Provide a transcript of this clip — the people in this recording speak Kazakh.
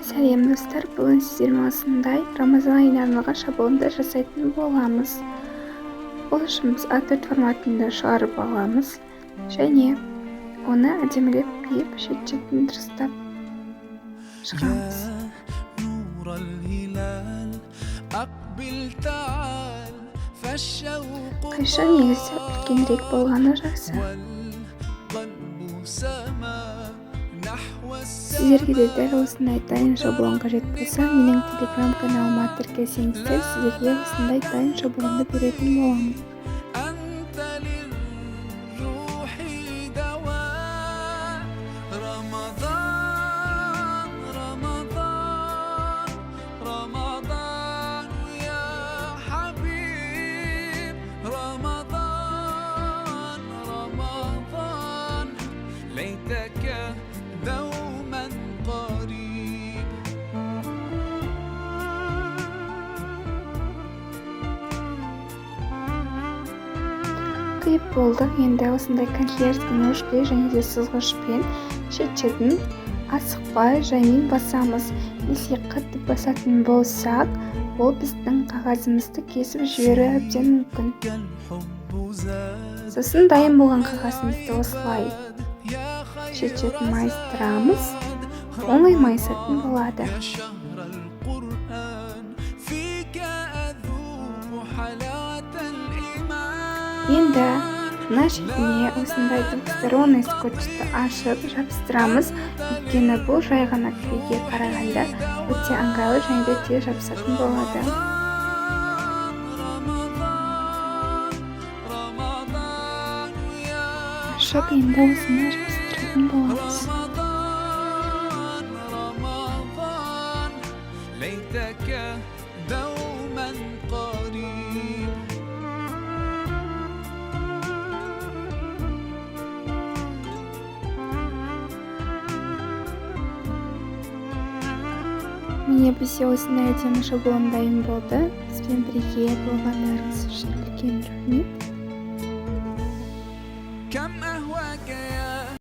Сәлем достар, бүгін сіздермен осындай Рамазан айына арналған шаблонды жасайтын боламыз. Бұл үшін біз A4 форматында шығарып аламыз және оны әдемілеп қиып шет-шетін дұрыстап шығарамыз. Қайша негізі үлкенірек болғаны жақсы. Сіздерге де дәл осындай дайын шаблон қажет болса, менің телеграм каналыма тіркелсеңіздер, сіздерге осындай дайын шаблонды беретін боламын. Қиып болдық. Енді осындай канцелярский ножкой және де сызғышпен шет-шетін асықпай жаймен басамыз. Если қатты басатын болсақ, ол біздің қағазымызды кесіп жіберуі әбден мүмкін. Сосын дайын болған қағазымызды осылай шет-шетін майыстырамыз. Оңай майысатын болады. Енді мына шетіне осындай двухсторонний скотчты ашып жабыстырамыз. Өйткені бұл жай ғана клейге қарағанда өте ыңғайлы және де тез жабысатын болады. Ашып енді осыны жабыстыратын боламыз. Міне бізде осындай әдемі шаблон дайын болды. Бізбен бірге болғандарыңыз үшін үлкен рахмет.